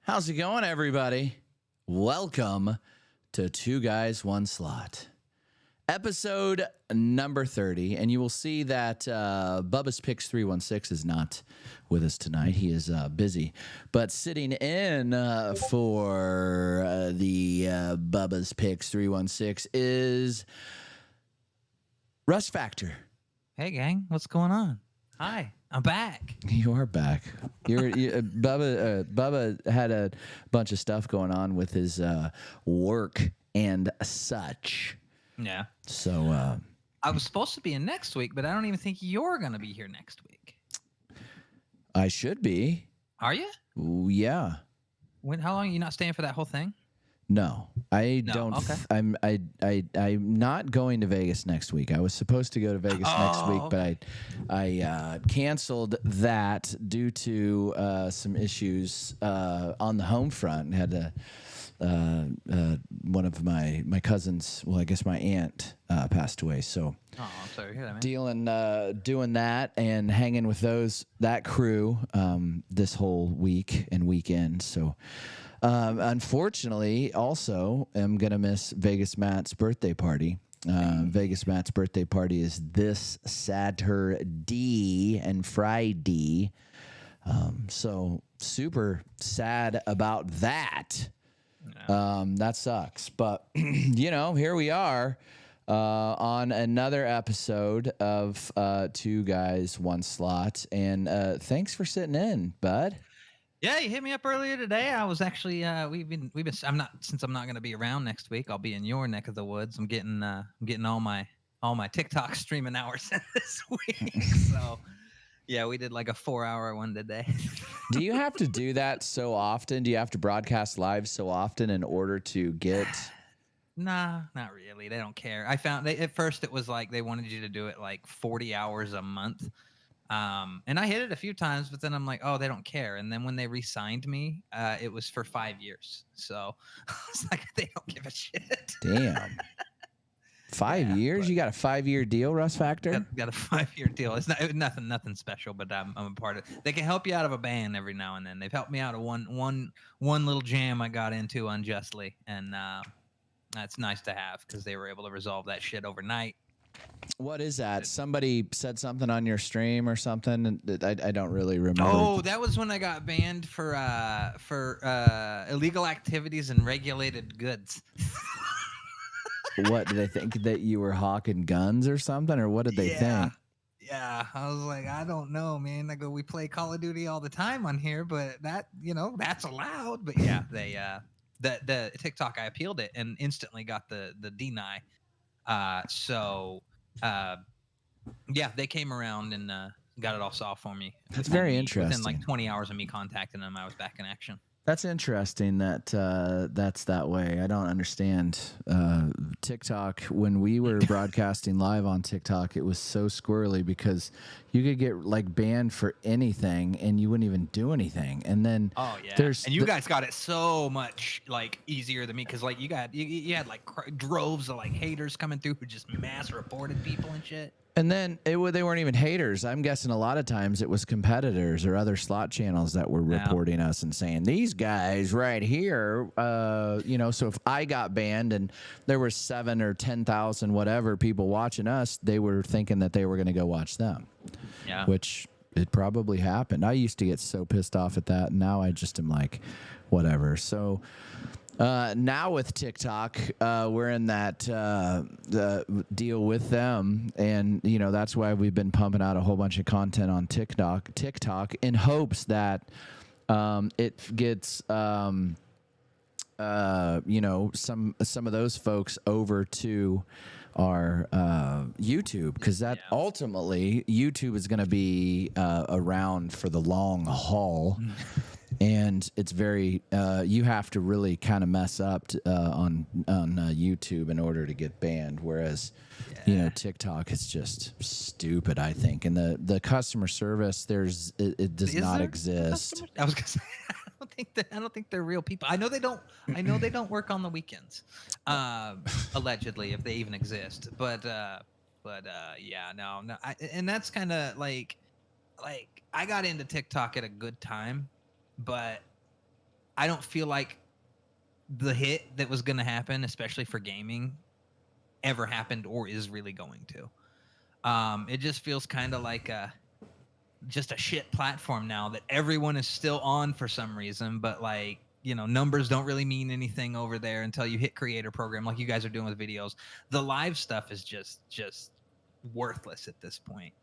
How's it going, everybody? Welcome to Two Guys, One Slot, episode number 30. And you will see that Bubba's Picks 316 is not with us tonight. He is busy. But sitting in for the Bubba's Picks 316 is Russ Factor. Hey, gang, what's going on? Hi, I'm back. You are back. Bubba had a bunch of stuff going on with his work and such. Yeah. So I was supposed to be in next week, but I don't even think you're going to be here next week. I should be. Are you? Yeah. How long are you not staying for that whole thing? No, I No, don't. okay. I'm not going to Vegas next week. I was supposed to go to Vegas next week, okay. but I canceled that due to some issues on the home front. Had to one of my cousins. Well, I guess my aunt passed away. So Oh, I'm sorry to hear that, man. doing that and hanging with that crew this whole week and weekend. So. Unfortunately, also, am going to miss Vegas Matt's birthday party. Vegas Matt's birthday party is this Saturday and Friday. So super sad about that. That sucks. But, here we are on another episode of Two Guys, One Slot. And thanks for sitting in, bud. Yeah, you hit me up earlier today. I was actually we've been I'm not going to be around next week. I'll be in your neck of the woods. I'm getting all my TikTok streaming hours in this week. So, yeah, we did like a 4-hour one today. Do you have to do that so often? Do you have to broadcast live so often in order to get? Nah, not really. They don't care. I found at first it was like they wanted you to do it like 40 hours a month. And I hit it a few times, but then I'm like, oh, they don't care. And then when they re-signed me, it was for 5 years. So it's like, they don't give a shit. Damn. 5 years? You got a 5-year deal, Russ Factor? Got a 5-year deal. It's nothing special, but I'm a part of it. They can help you out of a band every now and then. They've helped me out of one little jam I got into unjustly. And that's nice to have because they were able to resolve that shit overnight. What is that? Somebody said something on your stream or something? And I don't really remember. Oh, that was when I got banned for illegal activities and regulated goods. What, did they think that you were hawking guns or something? Or what did they think? Yeah, I was like, I don't know, man. I go, we play Call of Duty all the time on here, but that, that's allowed. But yeah, they the TikTok, I appealed it and instantly got the deny. Yeah, they came around and got it all solved for me. That's very interesting. Within like 20 hours of me contacting them, I was back in action. That's interesting that that's that way. I don't understand TikTok. When we were broadcasting live on TikTok, it was so squirrely because you could get like banned for anything and you wouldn't even do anything. And then and you guys got it so much like easier than me because like you had like droves of like haters coming through who just mass reported people and shit. And then they weren't even haters. I'm guessing a lot of times it was competitors or other slot channels that were reporting us and saying, these guys right here, so if I got banned and there were 7 or 10,000 whatever people watching us, they were thinking that they were going to go watch them. Yeah. Which it probably happened. I used to get so pissed off at that. And now I just am like, whatever. So now with TikTok, we're in that deal with them, and that's why we've been pumping out a whole bunch of content on TikTok in hopes that it gets some of those folks over to our YouTube, because that ultimately YouTube is going to be around for the long haul. And it's very you have to really kind of mess up on YouTube in order to get banned, whereas TikTok is just stupid, I think. And the customer service it does not exist. I was gonna say I don't think they're real people. I know they don't work on the weekends, allegedly, if they even exist. But yeah, no. And that's kind of like I got into TikTok at a good time. But I don't feel like the hit that was going to happen, especially for gaming, ever happened or is really going to. It just feels kind of like just a shit platform now that everyone is still on for some reason, but like, numbers don't really mean anything over there until you hit creator program like you guys are doing with videos. The live stuff is just worthless at this point.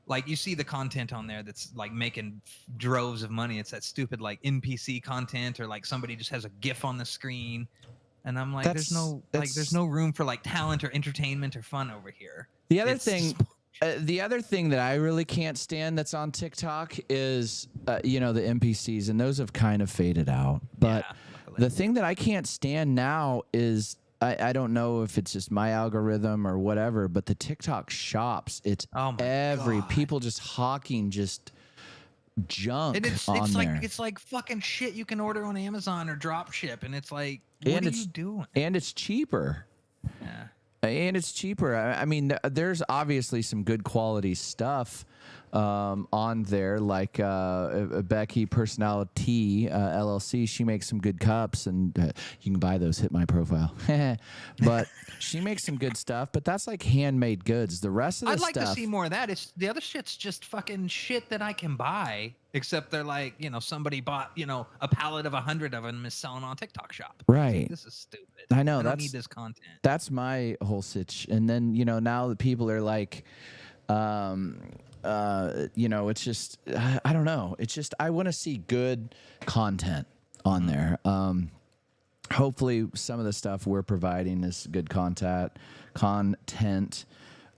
Like you see the content on there that's like making droves of money. It's that stupid like NPC content, or like somebody just has a GIF on the screen. And I'm like, there's no room for like talent or entertainment or fun over here. The other thing that I really can't stand that's on TikTok is, the NPCs, and those have kind of faded out. But the thing that I can't stand now is, I don't know if it's just my algorithm or whatever, but the TikTok shops, it's people just hawking just junk, and it's like it's like fucking shit you can order on Amazon or drop ship, and it's like, what are you doing? And it's cheaper. Yeah. And it's cheaper. I mean, there's obviously some good quality stuff on there, like Becky Personality LLC. She makes some good cups, and you can buy those. Hit my profile. But she makes some good stuff. But that's like handmade goods. The rest of the stuff, I'd like to see more of that. It's the other shit's just fucking shit that I can buy. Except they're like, somebody bought, a pallet of 100 of them is selling on TikTok shop. Right. Like, this is stupid. I know. I don't need this content. That's my whole sitch. And then, now the people are like, it's just, I don't know. It's just, I want to see good content on there. Hopefully some of the stuff we're providing is good content.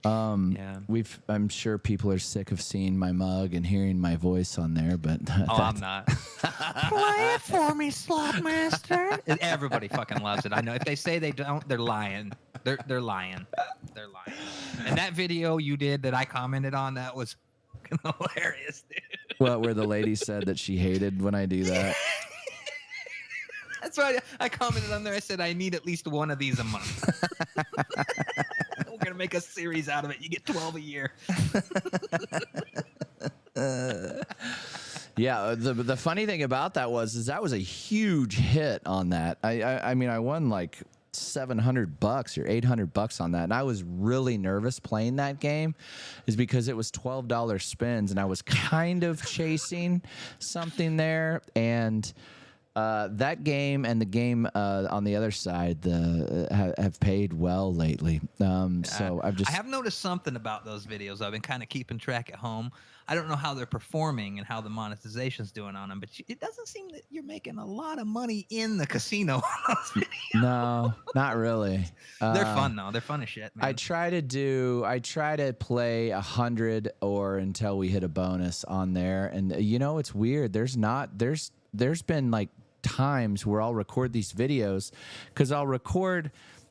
I'm sure people are sick of seeing my mug and hearing my voice on there, but I'm not. Play it for me, Slopmaster. Everybody fucking loves it. I know. If they say they don't, they're lying. They're lying. They're lying. And that video you did that I commented on, that was fucking hilarious, dude. Well, where the lady said that she hated when I do that. That's why I commented on there. I said I need at least one of these a month. We're gonna make a series out of it. You get 12 a year. Yeah, the funny thing about that was that was a huge hit on that. I mean I won like $700 or $800 on that, and I was really nervous playing that game, is because it was $12 spins, and I was kind of chasing something there, and that game and the game on the other side have paid well lately. So I have noticed something about those videos. I've been kind of keeping track at home. I don't know how they're performing and how the monetization's doing on them, but it doesn't seem that you're making a lot of money in the casino on those videos. No, not really. They're fun though. They're fun as shit, man. I try to play 100 or until we hit a bonus on there, and it's weird. There's been like times where I'll record these videos, because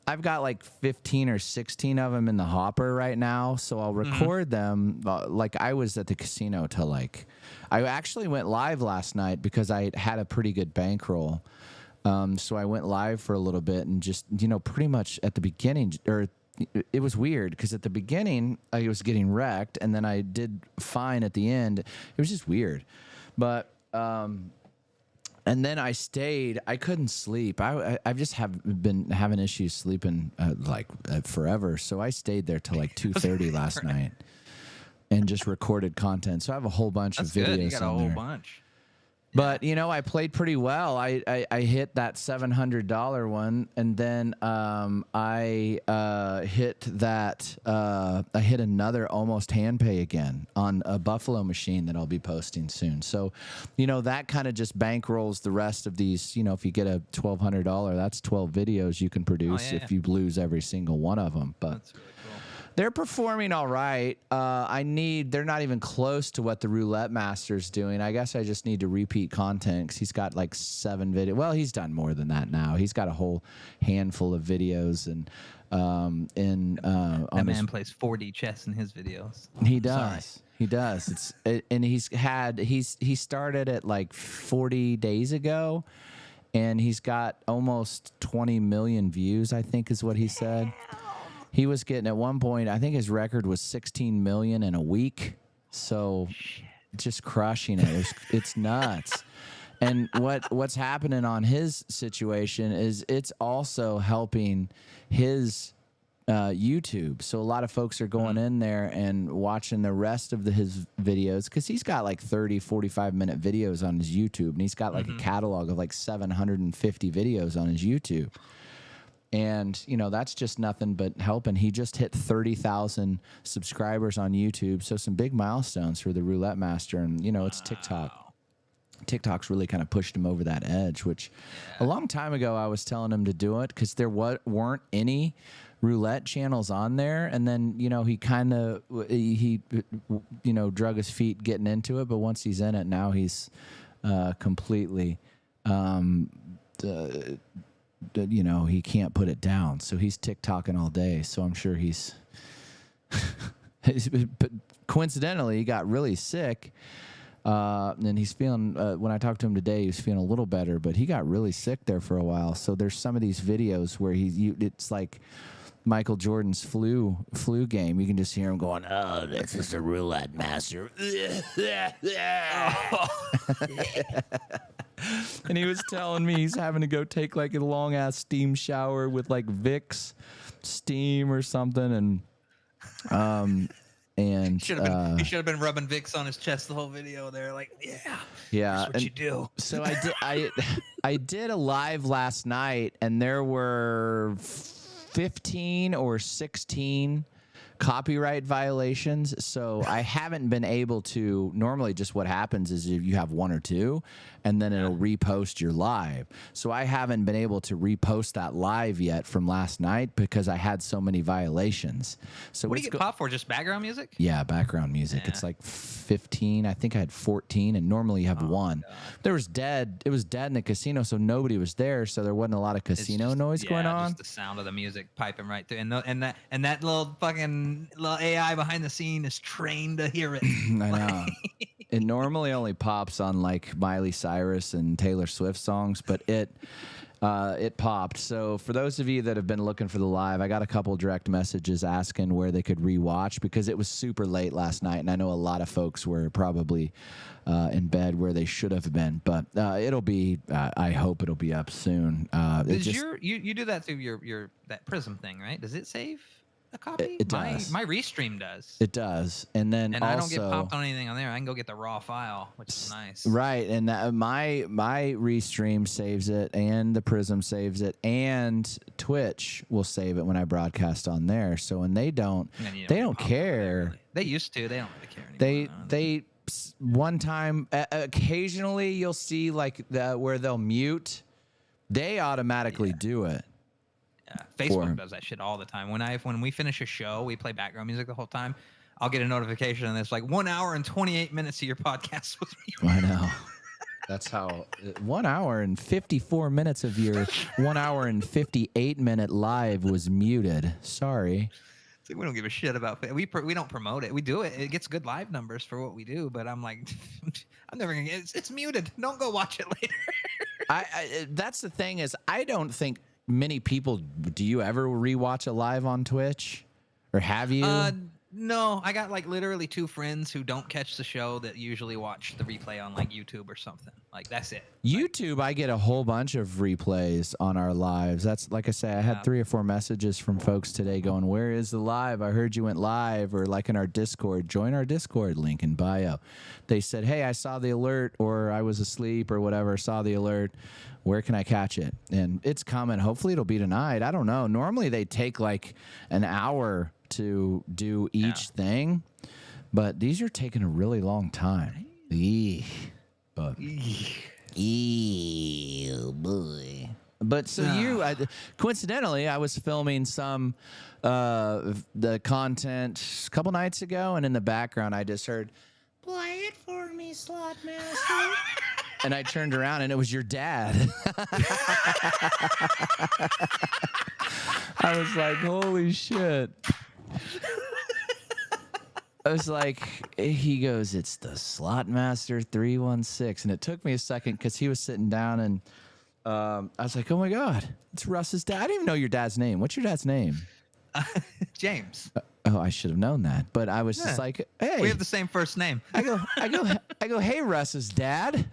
I've got like 15 or 16 of them in the hopper right now, so I'll record them. Like I was at the casino till I actually went live last night because I had a pretty good bankroll. So I went live for a little bit, and just pretty much at the beginning, or it was weird because at the beginning I was getting wrecked, and then I did fine at the end. It was just weird, but and then I stayed. I couldn't sleep. I've just been having issues sleeping forever. So I stayed there till like 2:30 last night, and just recorded content. So I have a whole bunch of videos. Good. You got a whole there. bunch. But I played pretty well. I hit that $700 one, and then I hit that. I hit another almost hand pay again on a Buffalo machine that I'll be posting soon. So, that kind of just bankrolls the rest of these. If you get a $1,200, that's 12 videos you can produce if you lose every single one of them. But that's really cool. They're performing all right. They're not even close to what the Roulette Master's doing. I guess I just need to repeat content, because he's got like 7 videos. Well, he's done more than that now. He's got a whole handful of videos, and that man plays 4D chess in his videos. He does. Sorry. He does. He started it like 40 days ago, and he's got almost 20 million views, I think is what he said. He was getting, at one point, I think his record was 16 million in a week. So just crushing it. It's nuts. And what's happening on his situation is it's also helping his YouTube. So a lot of folks are going in there and watching the rest of his videos because he's got like 30, 45-minute videos on his YouTube, and he's got like a catalog of like 750 videos on his YouTube. And, you know, that's just nothing but helping. He just hit 30,000 subscribers on YouTube. So some big milestones for the Roulette Master. And, you know, it's TikTok. TikTok's really kind of pushed him over that edge, which a long time ago I was telling him to do it because there weren't any roulette channels on there. And then, you know, he drug his feet getting into it. But once he's in it, now he's completely, you know, he can't put it down. So he's TikToking all day. So I'm sure he's, but coincidentally, he got really sick. And he's feeling, when I talked to him today, he was feeling a little better, but he got really sick there for a while. So there's some of these videos where it's like Michael Jordan's flu game. You can just hear him going, "Oh, this is a roulette master." And he was telling me he's having to go take like a long ass steam shower with like Vicks steam or something. And he should have been rubbing Vicks on his chest the whole video there, like, that's what you do. So I did a live last night, and there were 15 or 16 copyright violations. So I haven't been able to. Normally, just what happens is if you have one or two, and then it'll repost your live. So I haven't been able to repost that live yet from last night because I had so many violations. So what do you get popped for? Just background music? Yeah, background music. It's like 15. I think I had 14, and normally you have one. God. It was dead in the casino, so nobody was there, so there wasn't a lot of casino noise going on. Just the sound of the music piping right through, and that little AI behind the scene is trained to hear it. I know. It normally only pops on like Miley Cyrus and Taylor Swift songs, but it popped. So for those of you that have been looking for the live, I got a couple direct messages asking where they could rewatch because it was super late last night, and I know a lot of folks were probably in bed where they should have been. But it'll be. I hope it'll be up soon. You do that through your that Prism thing, right? Does it save a copy? It does. My Restream does. It does, and then I don't get popped on anything on there. I can go get the raw file, which is nice. Right, and my Restream saves it, and the Prism saves it, and Twitch will save it when I broadcast on there. So when they don't care. Really. They used to. They don't really care anymore. They one time occasionally you'll see like where they'll mute. They automatically do it. Facebook does that shit all the time. When we finish a show, we play background music the whole time. I'll get a notification and it's like 1 hour and 28 minutes of your podcast was muted. I know. That's how 1 hour and 54 minutes of your 1 hour and 58-minute live was muted. Sorry. So we don't give a shit about it. We don't promote it. We do it. It gets good live numbers for what we do. But I'm like, I'm never gonna get it's muted. Don't go watch it later. That's the thing is I don't think many people. Do you ever rewatch a live on Twitch, or have you? No, I got like literally 2 friends who don't catch the show that usually watch the replay on like YouTube or something. Like that's it. YouTube, I get a whole bunch of replays on our lives. That's like I say, I had 3 or 4 messages from folks today going, "Where is the live? I heard you went live," or like in our Discord. Join our Discord, link in bio. They said, "Hey, I saw the alert," or "I was asleep," or whatever. Saw the alert. Where can I catch it? And it's coming. Hopefully, it'll be tonight. I don't know. Normally, they take like an hour to do each thing, but these are taking a really long time. But boy. But so coincidentally, I was filming some the content a couple nights ago, and in the background, I just heard, "Play it for me, Slot Master." And I turned around, and it was your dad. I was like, "Holy shit." I was like, he goes, "It's the Slot Master 316," and it took me a second because he was sitting down, and I was like, "Oh my god, it's Russ's dad." I didn't even know your dad's name. What's your dad's name? James. Oh, I should have known that. But I was just Yeah. like, hey. We have the same first name. I go, hey, Russ's dad.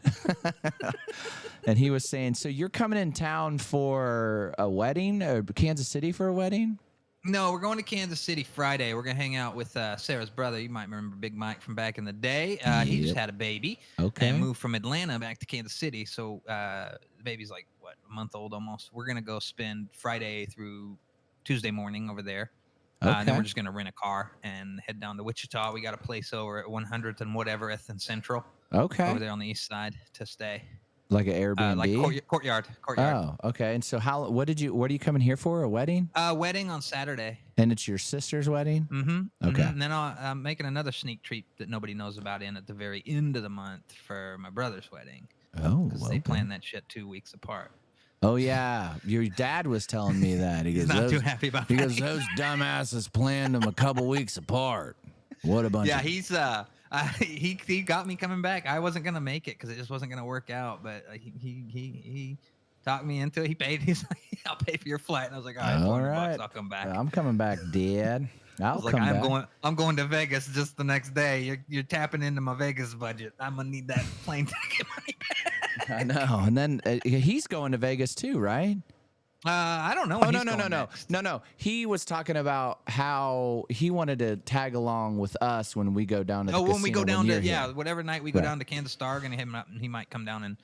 And he was saying, so you're coming in town for a wedding, or Kansas City for a wedding? No, we're going to Kansas City Friday. We're going to hang out with Sarah's brother. You might remember Big Mike from back in the day. He just Yep. had a baby Okay. and moved from Atlanta back to Kansas City. So the baby's like, what, a month old almost. We're going to go spend Friday through Tuesday morning over there. And then we're just going to rent a car and head down to Wichita. We got a place over at 100th and whateverth and Central. Okay. Over there on the east side to stay. Like an Airbnb? Like courtyard. Oh, okay. And so what are you coming here for? A wedding? Wedding on Saturday. And it's your sister's wedding? Mm-hmm. Okay. Mm-hmm. And then I'm making another sneak treat that nobody knows about at the very end of the month for my brother's wedding. Oh, because they plan that shit 2 weeks apart. Oh yeah, your dad was telling me that. He goes, He's not too happy about that. He goes, those dumbasses planned them a couple weeks apart. What a bunch. Yeah, of... he's he got me coming back. I wasn't gonna make it because it just wasn't gonna work out. But he talked me into it. He paid. He's like, I'll pay for your flight. And I was like, all right, $400, I'll come back. I'm coming back, Dad. I'll come back. I'm going to Vegas just the next day. You're tapping into my Vegas budget. I'm gonna need that plane ticket money back. I know. And then he's going to Vegas too, right? I don't know. Oh, no. He was talking about how he wanted to tag along with us when we go down to the casino. When we go down to, whatever night we go down to Kansas Star, going to hit him up, and he might come down and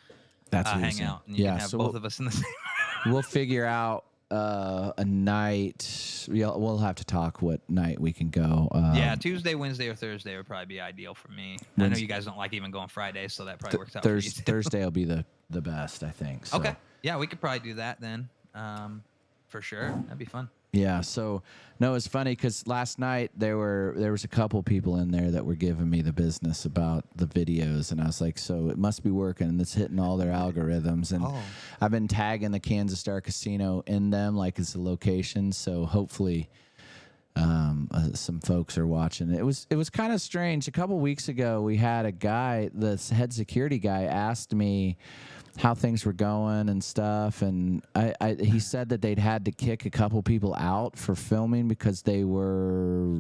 hang out. And you can have both of us in the same We'll figure out a night. We'll have to talk what night we can go. Tuesday, Wednesday, or Thursday would probably be ideal for me. I know you guys don't like even going Friday, so that probably works out for you. Thursday will be the best, I think. So. Okay. Yeah, we could probably do that then. For sure, that'd be fun. Yeah. So no, it's funny because last night there was a couple people in there that were giving me the business about the videos, and I was like, so it must be working, and it's hitting all their algorithms. And I've been tagging the Kansas Star Casino in them, like it's a location. So hopefully, some folks are watching. It was kind of strange. A couple weeks ago, we had a guy, the head security guy, asked me how things were going and stuff, and he said that they'd had to kick a couple people out for filming because they were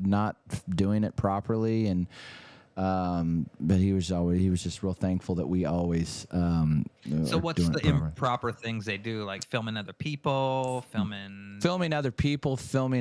not doing it properly, and but he was just real thankful that we always so what's the improper things they do, like filming other people, filming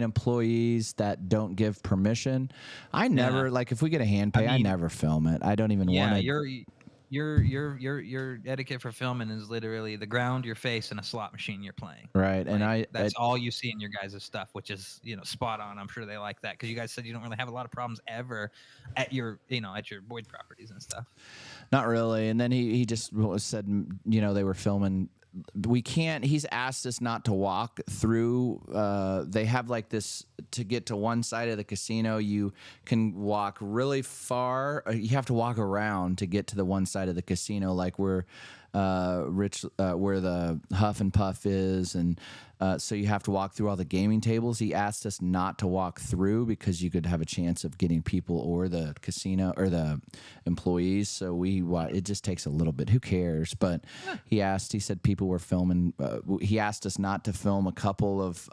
employees that don't give permission? I never like, if we get a hand pay, I never film it. I don't even want to. Your etiquette for filming is literally the ground, your face, and a slot machine you're playing. Right, like, and that's all you see in your guys' stuff, which is spot on. I'm sure they like that because you guys said you don't really have a lot of problems ever at your Boyd properties and stuff. Not really. And then he just said they were filming. We can't. He's asked us not to walk through. They have like this to get to one side of the casino. You can walk really far. You have to walk around to get to the one side of the casino, like where where the Huff and Puff is, and so you have to walk through all the gaming tables. He asked us not to walk through because you could have a chance of getting people or the casino or the employees. So it just takes a little bit. Who cares? But he said people were filming. He asked us not to film a couple of.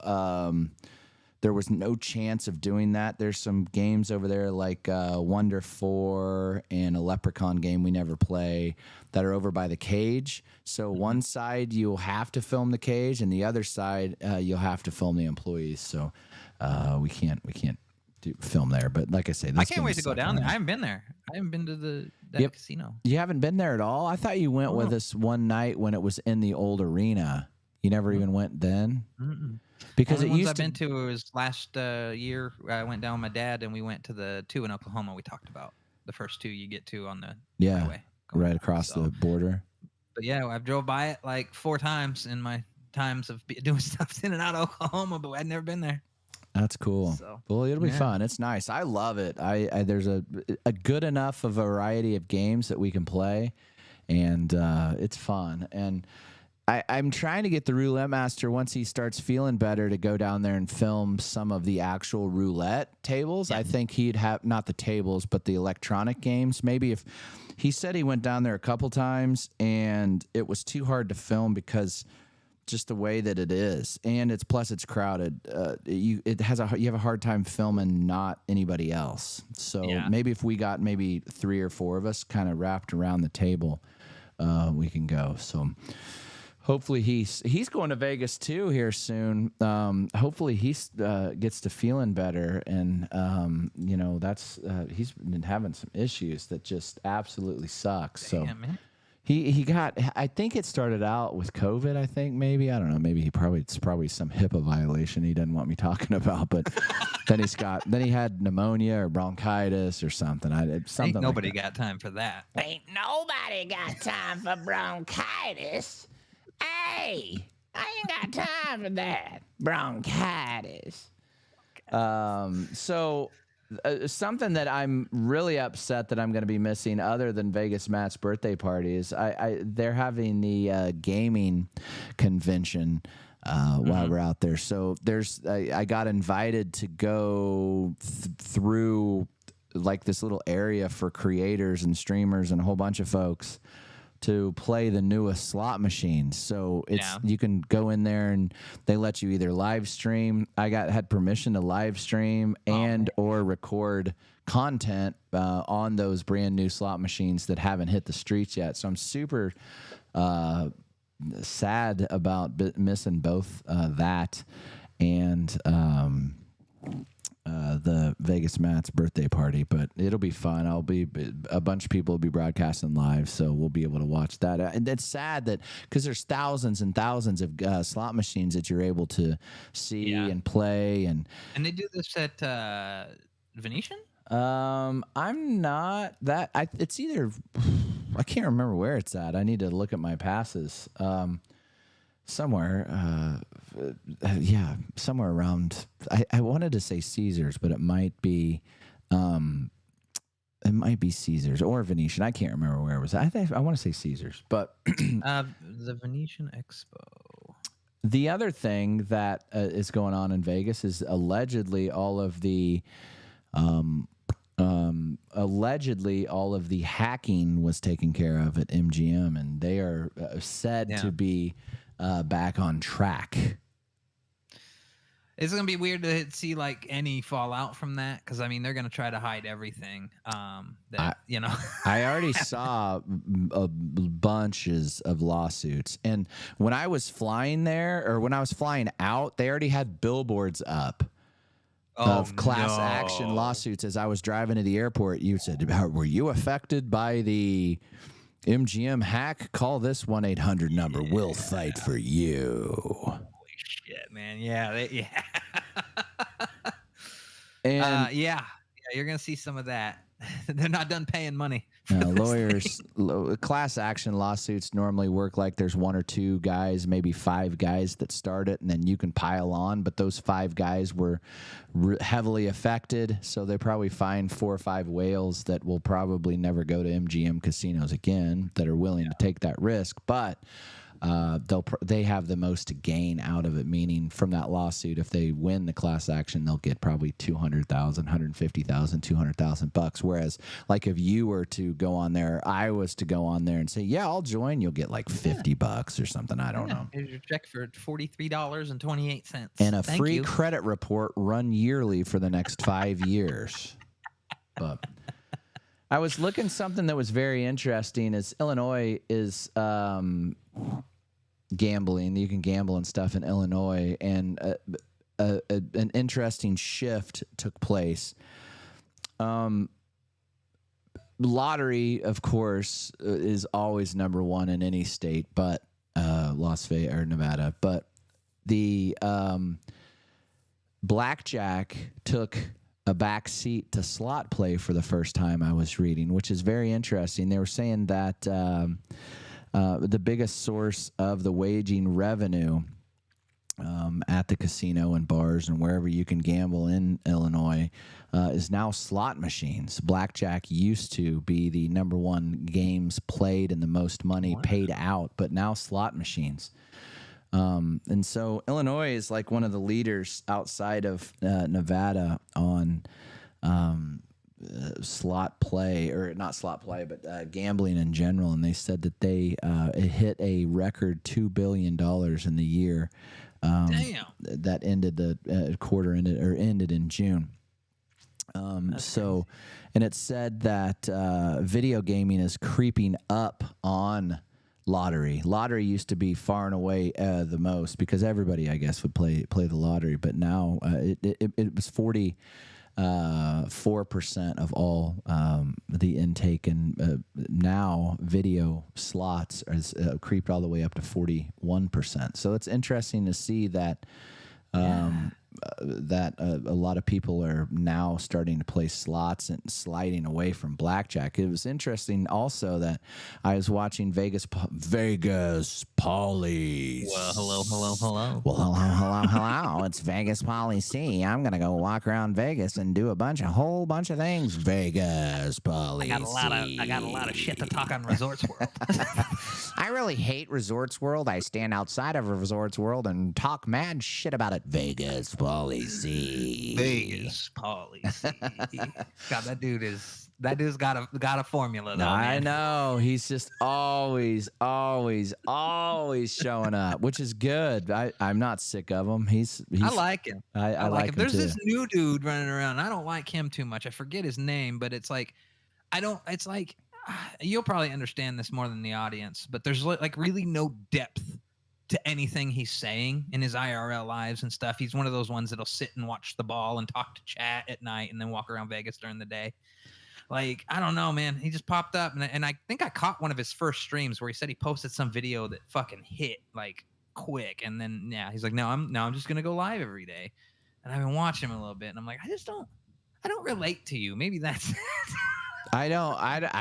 There was no chance of doing that. There's some games over there like Wonder 4 and a Leprechaun game we never play that are over by the cage. So one side you'll have to film the cage, and the other side you'll have to film the employees. So we can't film there. But like I say, I can't wait to go down there. I haven't been there. I haven't been to that casino. You haven't been there at all? I thought you went with us one night when it was in the old arena. You never even went then? Mm-mm. Because the ones I've been to was last year. I went down with my dad, and we went to the two in Oklahoma we talked about. The first two you get to on the highway. Right across the border. But yeah, I've drove by it like 4 times in my times of doing stuff in and out of Oklahoma, but I'd never been there. That's cool. So, well, it'll be fun. It's nice. I love it. There's a good enough of a variety of games that we can play, and it's fun. And I'm trying to get the roulette master, once he starts feeling better, to go down there and film some of the actual roulette tables. Yeah. I think he'd have, not the tables, but the electronic games. Maybe if he said he went down there a couple times and it was too hard to film because just the way that it is, and it's crowded. You have a hard time filming not anybody else. So maybe if we got maybe 3 or 4 of us kind of wrapped around the table, we can go. So hopefully he's going to Vegas too here soon. Hopefully he gets to feeling better, and that's he's been having some issues that just absolutely suck. So. Man. He got, I think it started out with COVID, I think, maybe. I don't know. Maybe it's probably some HIPAA violation he doesn't want me talking about. But then he had pneumonia or bronchitis or something. Ain't nobody got time for that. Ain't nobody got time for bronchitis. Hey, I ain't got time for that. Bronchitis. So something that I'm really upset that I'm going to be missing, other than Vegas Matt's birthday party, is they're having the gaming convention while we're out there. So I got invited to go through like this little area for creators and streamers and a whole bunch of folks to play the newest slot machines. So you can go in there and they let you either live stream. I had permission to live stream and or record content on those brand new slot machines that haven't hit the streets yet. So I'm super sad about missing both that and the Vegas Matt's birthday party, but it'll be fun. A bunch of people will be broadcasting live, so we'll be able to watch that. And it's sad that because there's thousands and thousands of slot machines that you're able to see and play, and they do this at Venetian. I'm not that. It's either I can't remember where it's at. I need to look at my passes. Somewhere, somewhere around. I wanted to say Caesars, but it might be Caesars or Venetian. I can't remember where it was. I want to say Caesars, but the Venetian Expo. The other thing that is going on in Vegas is allegedly all of the hacking was taken care of at MGM, and they are said to be back on track. It's gonna be weird to see like any fallout from that, because I mean they're gonna try to hide everything. I already saw bunches of lawsuits, and when I was flying there, or when I was flying out, they already had billboards up of class action lawsuits. As I was driving to the airport, you said, "Were you affected by the MGM hack? Call this 1-800 number. We'll fight for you." Holy shit, man! Yeah, And you're gonna see some of that. They're not done paying money. Lawyers, class action lawsuits normally work like there's 1 or 2 guys, maybe 5 guys that start it, and then you can pile on. But those 5 guys were heavily affected, so they probably find 4 or 5 whales that will probably never go to MGM casinos again, that are willing to take that risk. But they have the most to gain out of it, meaning from that lawsuit, if they win the class action, they'll get probably $200,000, $150,000, $200,000. Whereas, like, if you were to go on there, I was to go on there and say, "Yeah, I'll join," you'll get like $50 or something. I don't know. Here's your check for $43.28 and a free credit report run yearly for the next 5 years. But I was looking something that was very interesting. Is Illinois is gambling. You can gamble and stuff in Illinois, and an interesting shift took place. Lottery, of course, is always number one in any state, but Las Vegas or Nevada. But the blackjack took a back seat to slot play for the first time, I was reading, which is very interesting. They were saying that the biggest source of the wagering revenue at the casino and bars and wherever you can gamble in Illinois is now slot machines. Blackjack used to be the number one games played and the most money paid out, but now slot machines. And so Illinois is like one of the leaders outside of Nevada on slot play, or not slot play, but gambling in general, and they said that they it hit a record $2 billion in the year. Damn. That ended the quarter ended in June. So, and it said that video gaming is creeping up on lottery. Lottery used to be far and away the most, because everybody, I guess, would play the lottery. But now it was 4% of all the intake, and now video slots has creeped all the way up to 41%. So it's interesting to see that. That a lot of people are now starting to play slots and sliding away from blackjack. It was interesting also that I was watching Vegas Polly. Well, hello. Well, hello. It's Vegas Polly C. I'm gonna go walk around Vegas and do a whole bunch of things. Vegas Polly C. I got a lot of shit to talk on Resorts World. I really hate Resorts World. I stand outside of Resorts World and talk mad shit about it. Vegas Policy. Vegas Policy. God, that dude's got a formula though. I Man. know. He's just always showing up, which is good. I'm not sick of him. He's I like him. I like him. There's too. this new dude running around. I don't like him too much. I forget his name, but it's like you'll probably understand this more than the audience, but there's like really no depth to anything he's saying in his IRL lives and stuff. He's one of those ones that'll sit and watch the ball and talk to chat at night and then walk around Vegas during the day. Like, I don't know, man. He just popped up, and I think I caught one of his first streams where he said he posted some video that fucking hit like quick, and then he's like, I'm just gonna go live every day, and I've been watching him a little bit, and I'm like, I don't relate to you. Maybe that's. I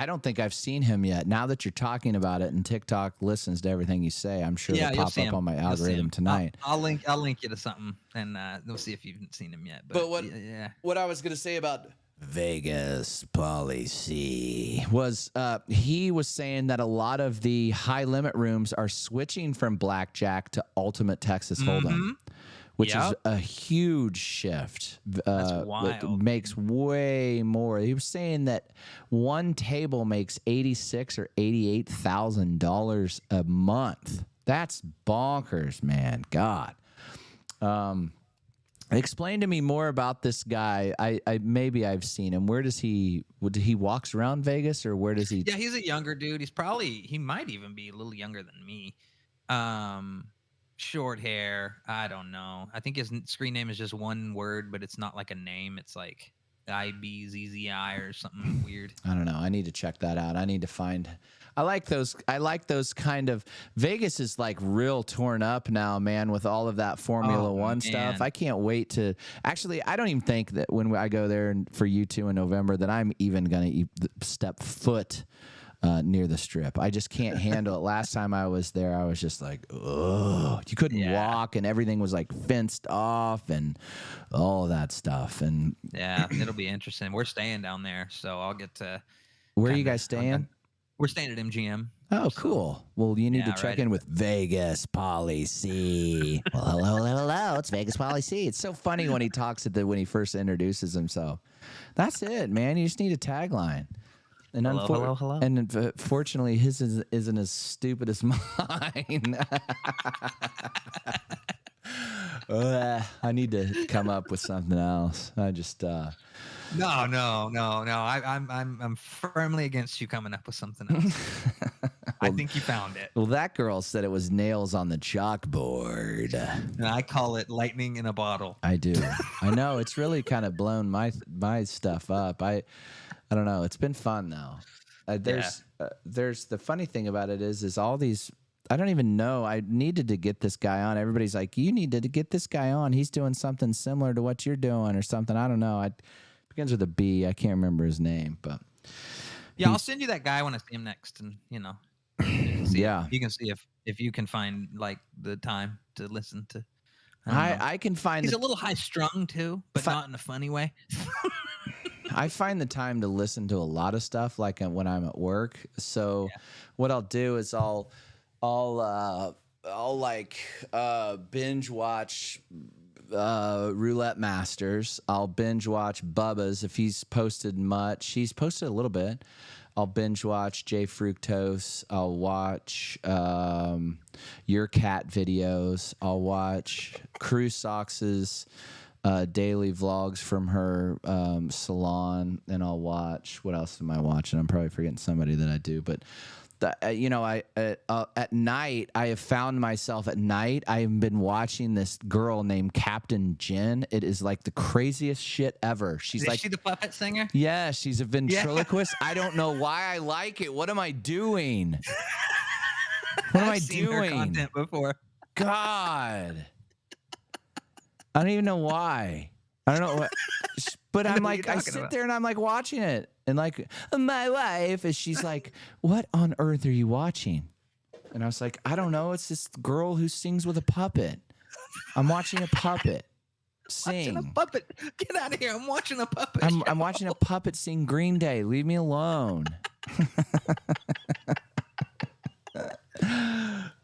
don't think I've seen him yet. Now that you're talking about it, and TikTok listens to everything you say, I'm sure they'll pop up on my algorithm tonight. I'll link you to something, and we'll see if you've seen him yet. But what I was gonna say about Vegas Policy was he was saying that a lot of the high limit rooms are switching from blackjack to ultimate Texas Hold'em. Which is a huge shift. That's wild. It makes way more. He was saying that one table makes $86,000 or $88,000 a month. That's bonkers, man. God. Explain to me more about this guy. I maybe I've seen him. Where does he walks around Vegas, or where does he? Yeah, he's a younger dude. He might even be a little younger than me. Short hair. I don't know. I think his screen name is just one word, but it's not like a name. It's like IBZZI or something weird. I don't know. I need to check that out. I need to find. I like those kind of. Vegas is like real torn up now, man, with all of that Formula One stuff. I can't wait to. Actually, I don't even think that when I go there for U2 in November that I'm even gonna step foot near the strip. I just can't handle it. Last time I was there, I was just like, oh, you couldn't walk, and everything was like fenced off and all of that stuff. And yeah, it'll be interesting. We're staying down there, so I'll get to. Where are you guys staying? We're staying at MGM. Oh, cool. Well, you need to check in with Vegas Policy. Well, hello. It's Vegas Policy. It's so funny when he talks when he first introduces himself. That's it, man. You just need a tagline. And hello. And fortunately, his isn't as stupid as mine. I need to come up with something else. I just No. I'm firmly against you coming up with something else. I think you found it. Well, that girl said it was nails on the chalkboard. And I call it lightning in a bottle. I do. I know it's really kind of blown my stuff up. I don't know. It's been fun though. There's the funny thing about it is all these. I don't even know. I needed to get this guy on. Everybody's like, you needed to get this guy on. He's doing something similar to what you're doing or something. I don't know. It begins with a B. I can't remember his name, but I'll send you that guy when I see him next, and you can see you can see if you can find like the time to listen to. I can find. He's a little high strung too, but not in a funny way. I find the time to listen to a lot of stuff, like when I'm at work. So, what I'll do is I'll binge watch Roulette Masters. I'll binge watch Bubba's if he's posted much. He's posted a little bit. I'll binge watch Jay Fructose. I'll watch your cat videos. I'll watch Crew Socks's daily vlogs from her salon, and I'll watch, what else am I watching? I'm probably forgetting somebody that I do, but at night, I have found myself at night. I have been watching this girl named Captain Jen. It is like the craziest shit ever. Is she the puppet singer? Yeah, she's a ventriloquist. Yeah. I don't know why I like it. What am I doing? What am I seen doing? Her content before. God, I don't even know why. I don't know what. But I'm like, I sit there and I'm like watching it. And like, my wife, and she's like, what on earth are you watching? And I was like, I don't know. It's this girl who sings with a puppet. I'm watching a puppet sing. Watching a puppet. Get out of here. I'm watching a puppet. I'm watching a puppet sing Green Day. Leave me alone.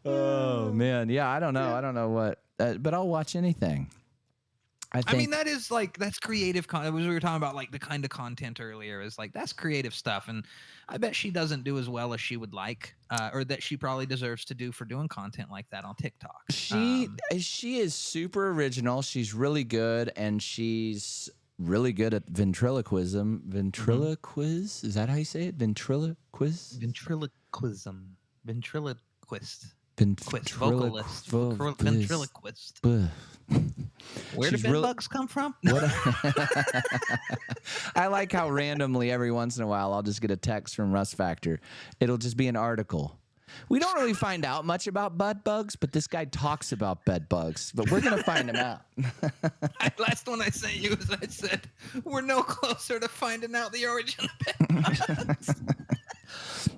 Oh, man. Yeah, I don't know. I don't know what. But I'll watch anything. I mean, that's creative content. We were talking about like the kind of content earlier. Is like that's creative stuff, and I bet she doesn't do as well as she would like, or that she probably deserves to do for doing content like that on TikTok. She is super original. She's really good, and she's really good at ventriloquism. Ventriloquist? Is that how you say it? Ventriloquist? Ventriloquism. Ventriloquist. Ventriloquist. Ventriloquist. Where do bedbugs come from? I like how randomly every once in a while I'll just get a text from Russ Factor. It'll just be an article. We don't really find out much about bed bugs, but this guy talks about bed bugs. But we're gonna find him out. Last one I sent you is I said we're no closer to finding out the origin of bed bugs.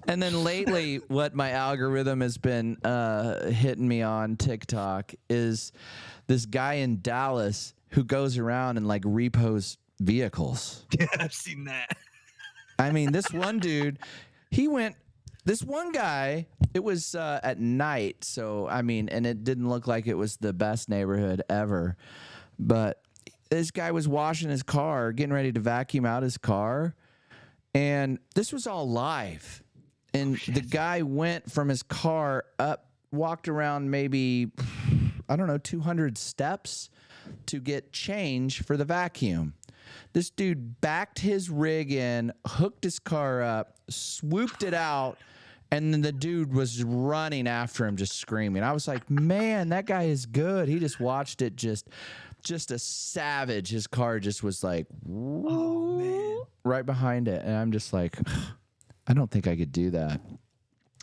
And then lately, what my algorithm has been hitting me on TikTok is this guy in Dallas who goes around and like repos vehicles. Yeah, I've seen that. I mean, this one dude, this one guy, it was at night. So, I mean, and it didn't look like it was the best neighborhood ever. But this guy was washing his car, getting ready to vacuum out his car. And this was all live. And the guy went from his car up, walked around maybe, I don't know, 200 steps to get change for the vacuum. This dude backed his rig in, hooked his car up, swooped it out, and then the dude was running after him, just screaming. I was like, man, that guy is good. He just watched it just a savage. His car just was like, oh, man, right behind it. And I'm just like, I don't think I could do that.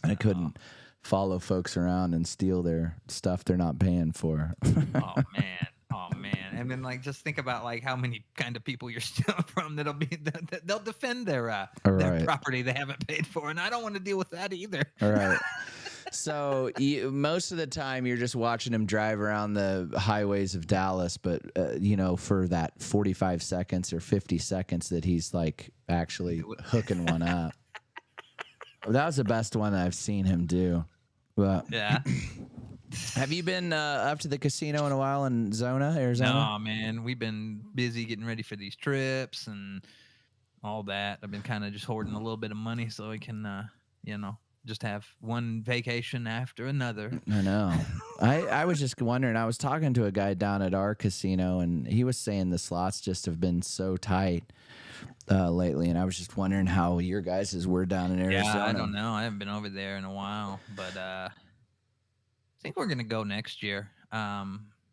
And I couldn't follow folks around and steal their stuff they're not paying for. Oh, man. Oh, man. And then, like, just think about, like, how many kind of people you're stealing from they'll defend their property they haven't paid for. And I don't want to deal with that either. All right. So most of the time you're just watching him drive around the highways of Dallas, but for that 45 seconds or 50 seconds that he's like actually hooking one up. That was the best one I've seen him do. But yeah. Have you been up to the casino in a while in Zona, Arizona? No, man. We've been busy getting ready for these trips and all that. I've been kind of just hoarding a little bit of money so I can, just have one vacation after another. I know. I was just wondering. I was talking to a guy down at our casino, and he was saying the slots just have been so tight lately. And I was just wondering how your guys' were down in Arizona. Yeah, I don't know. I haven't been over there in a while, but I think we're gonna go next year. A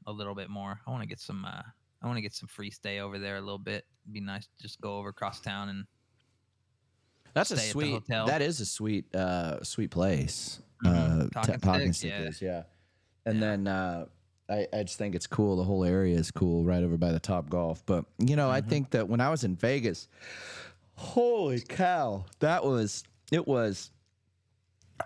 little bit more. I want to get some. I want to get some free stay over there a little bit. It'd be nice to just go over across town and. That's a sweet. That is a sweet place. Talking Stick, yeah. And then I just think it's cool. The whole area is cool, right over by the Top Golf. But I think that when I was in Vegas, holy cow, it was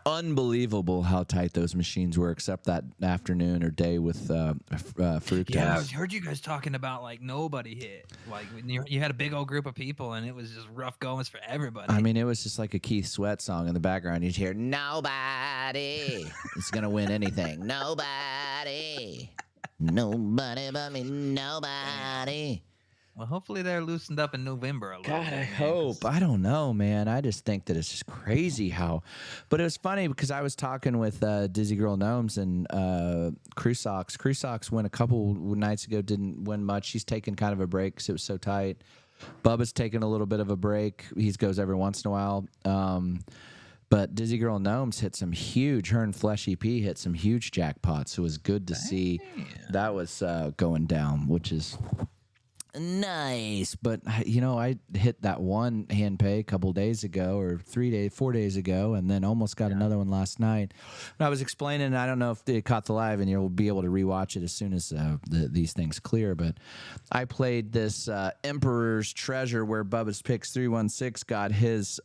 unbelievable how tight those machines were, except that afternoon or day with Fructose. Yeah, I heard you guys talking about like nobody hit. Like when you had a big old group of people and it was just rough goings for everybody. I mean, it was just like a Keith Sweat song in the background. You'd hear, nobody is going to win anything. Nobody. Nobody but me, nobody. Well, hopefully they're loosened up in November a little God, bit. I man, 'cause- hope. I don't know, man. I just think that it's just crazy how. But it was funny because I was talking with Dizzy Girl Gnomes and Crew Socks. Crew Socks went a couple nights ago, didn't win much. She's taking kind of a break because it was so tight. Bubba's taking a little bit of a break. He goes every once in a while. But Dizzy Girl Gnomes hit some huge, her and Fleshy P hit some huge jackpots. So it was good to see that was going down, which is nice. But, you know, I hit that one hand pay a couple days ago or 4 days ago, and then almost got another one last night. But I was explaining, I don't know if they caught the live, and you'll be able to rewatch it as soon as these things clear. But I played this Emperor's Treasure where Bubba's Picks 316 got his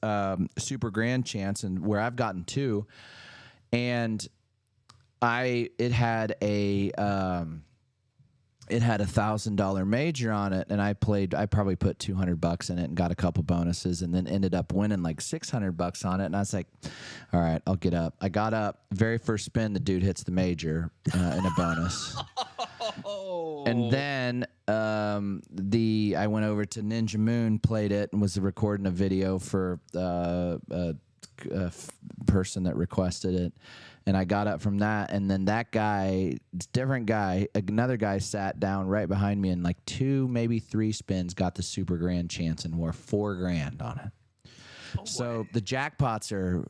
super grand chance, and where I've gotten two. And it had a $1,000 major on it, and I probably put $200 in it and got a couple bonuses, and then ended up winning like $600 on it. And I was like, all right, I'll get up. I got up, very first spin, the dude hits the major in a bonus. And then I went over to Ninja Moon, played it, and was recording a video for a person that requested it. And I got up from that, and then that guy, different guy, another guy sat down right behind me, and like 2, maybe 3 spins, got the super grand chance and wore $4,000 on it. So the jackpots are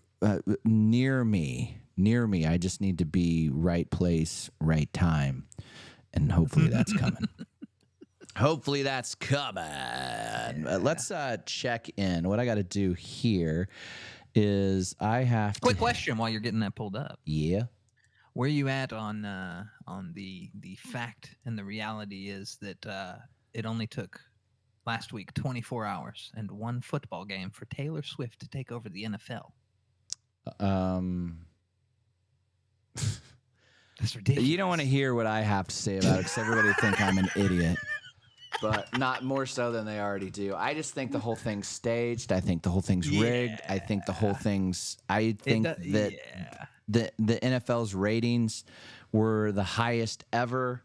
near me. I just need to be right place, right time, and hopefully that's coming. Hopefully that's coming. Let's check in. What I got to do here is I have Quick question while you're getting that pulled up. Yeah. Where you at on the fact and the reality is that it only took last week 24 hours and one football game for Taylor Swift to take over the NFL. That's ridiculous. You don't want to hear what I have to say about it because everybody think I'm an idiot. But not more so than they already do. I just think the whole thing's staged. I think the whole thing's rigged. I think the whole thing's. I think that the NFL's ratings were the highest ever.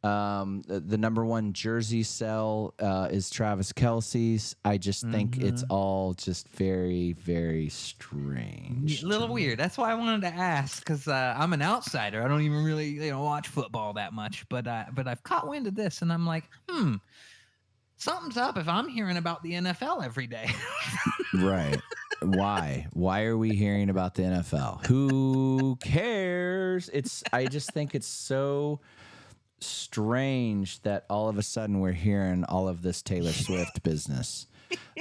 The number one jersey sell is Travis Kelce's. I just think it's all just very, very strange. A little weird. That's why I wanted to ask, because I'm an outsider. I don't even really watch football that much, but I've caught wind of this, and I'm like, something's up if I'm hearing about the NFL every day. Right. Why? Why are we hearing about the NFL? Who cares? I just think it's so strange that all of a sudden we're hearing all of this Taylor Swift business.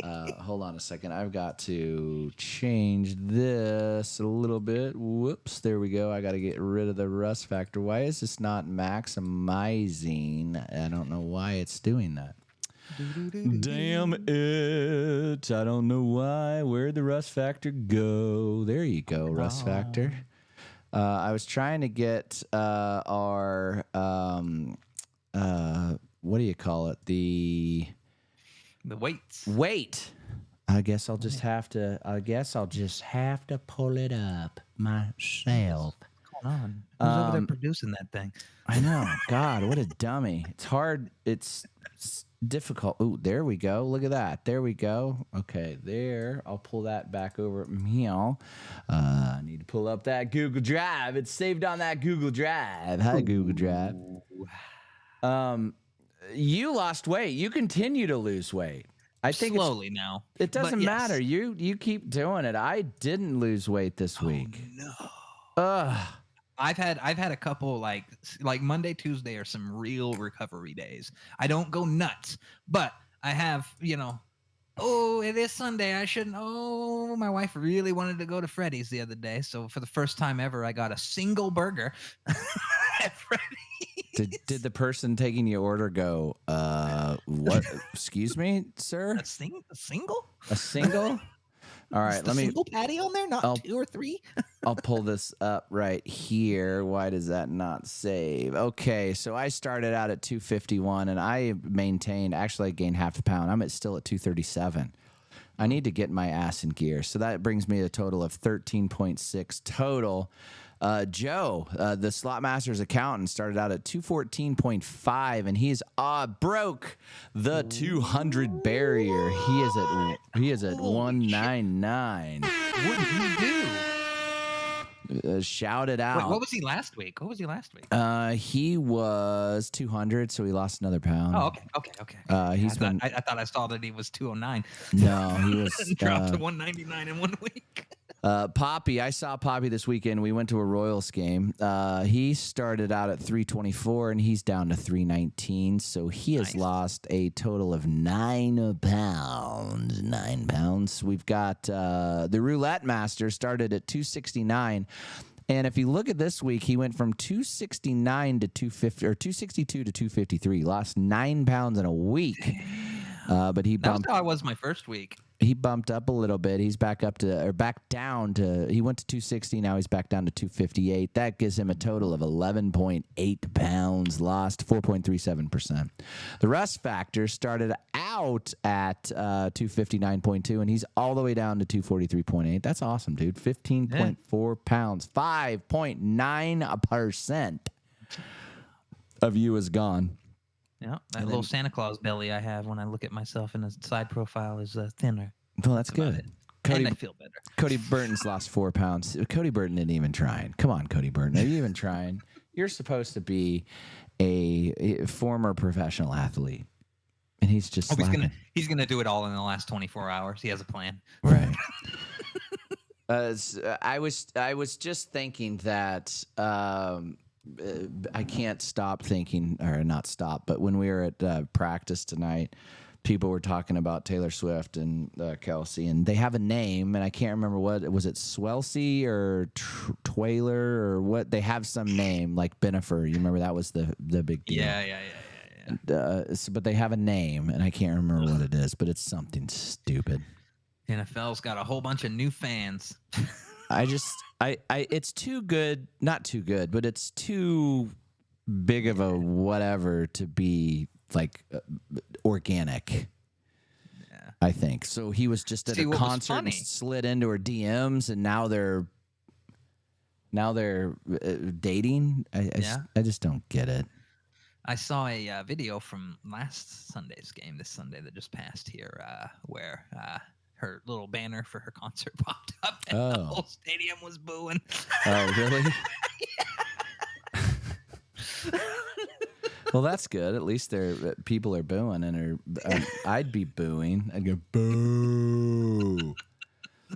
Hold on a second. I've got to change this a little bit. Whoops. There we go. I got to get rid of the Russ factor. Why is this not maximizing? I don't know why it's doing that. Damn it. I don't know why. Where'd the Russ factor go? There you go, Russ factor. I was trying to get our what do you call it? The weights. Weight. I guess I'll just have to pull it up myself. What's going on? Who's over there producing that thing? I know. God, what a dummy. It's hard. It's difficult. Ooh, there we go. Look at that. There we go. Okay, there. I'll pull that back over. Meow. I need to pull up that Google Drive. It's saved on that Google Drive. Hi, Google Drive. You lost weight. You continue to lose weight. I think slowly now. It doesn't matter. You keep doing it. I didn't lose weight this week. No. Ugh. I've had a couple like Monday, Tuesday are some real recovery days. I don't go nuts, but I have, oh, it is Sunday. I shouldn't. Oh, my wife really wanted to go to Freddy's the other day. So for the first time ever, I got a single burger at Freddy's. Did the person taking your order go, what? Excuse me, sir? A single? A single? All right, let me. Single patty on there, not 2 or 3. I'll pull this up right here. Why does that not save? Okay, so I started out at 251, and I maintained. Actually, I gained half a pound. I'm still at 237. I need to get my ass in gear. So that brings me to a total of 13.6 total. Joe, the Slot Masters accountant, started out at 214.5, and he's broke the 200 barrier. He is at 199. What did he do? Shout it out. Wait, what was he last week? He was 200, so he lost another pound. Oh, okay. I thought I saw that he was 209. No, he was dropped to 199 in 1 week. Poppy, I saw Poppy this weekend. We went to a Royals game. He started out at 324, and he's down to 319. So he has lost a total of 9 pounds. 9 pounds. We've got the Roulette Master started at 269. And if you look at this week, he went from 269 to 250, or 262 to 253. Lost 9 pounds in a week. But he bumped. That's how I was my first week. He bumped up a little bit. He's back down to, he went to 260. Now he's back down to 258. That gives him a total of 11.8 pounds lost, 4.37%. The Russ factor started out at 259.2, and he's all the way down to 243.8. That's awesome, dude. 15.4 pounds, 5.9% of you is gone. Yeah, that little Santa Claus belly I have when I look at myself in a side profile is thinner. Well, that's good. Cody, and I feel better. Cody Burton's lost 4 pounds. Cody Burton isn't even trying. Come on, Cody Burton. Are you even trying? You're supposed to be a former professional athlete. And he's just he's gonna do it all in the last 24 hours. He has a plan. Right. I was just thinking that I can't stop thinking, or not stop, but when we were at practice tonight, people were talking about Taylor Swift and Kelsey, and they have a name, and I can't remember what was it, Swelsey or Twaler or what? They have some name like Benifer. You remember that was the big deal. Yeah. But they have a name, and I can't remember what it is, but it's something stupid. NFL's got a whole bunch of new fans. It's too good, not too good, but it's too big of a whatever to be like organic. Yeah. I think. So he was just at a concert and slid into her DMs, and now they're dating. I just don't get it. I saw a video from last Sunday's game, this Sunday that just passed here, where her little banner for her concert popped up, and the whole stadium was booing. Oh, really? Well, that's good. At least people are booing, and I'd be booing. I'd go boo.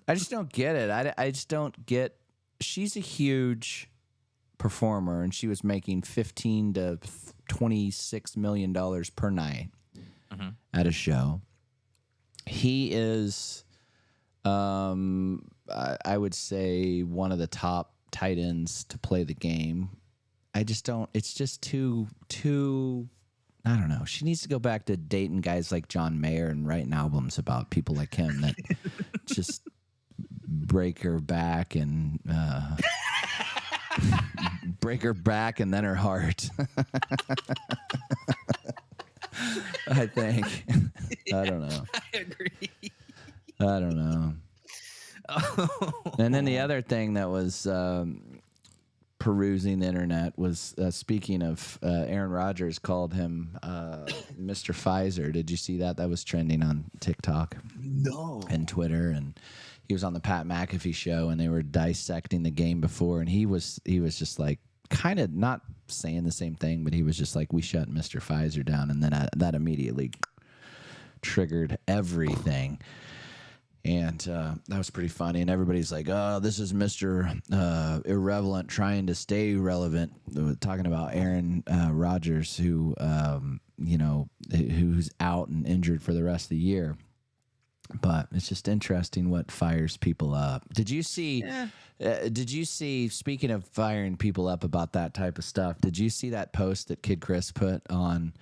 I just don't get it. I just don't get. She's a huge performer, and she was making $15 to $26 million per night at a show. He is, I would say, one of the top tight ends to play the game. I just don't. It's just too. I don't know. She needs to go back to dating guys like John Mayer and writing albums about people like him that just break her back and break her back and then her heart. I think. I don't know. I agree. I don't know. And then the other thing that was perusing the internet was, speaking of Aaron Rodgers called him Mr. Pfizer. Did you see that? That was trending on TikTok. No. And Twitter, and he was on the Pat McAfee show, and they were dissecting the game before, and he was just like, kind of not saying the same thing, but he was just like, we shut Mr. Pfizer down, and then that immediately triggered everything. And that was pretty funny. And everybody's like, oh, this is Mr. Irrelevant trying to stay relevant. Talking about Aaron Rodgers, who, who's out and injured for the rest of the year. But it's just interesting what fires people up. Did you see, speaking of firing people up about that type of stuff, did you see that post that Kid Chris put on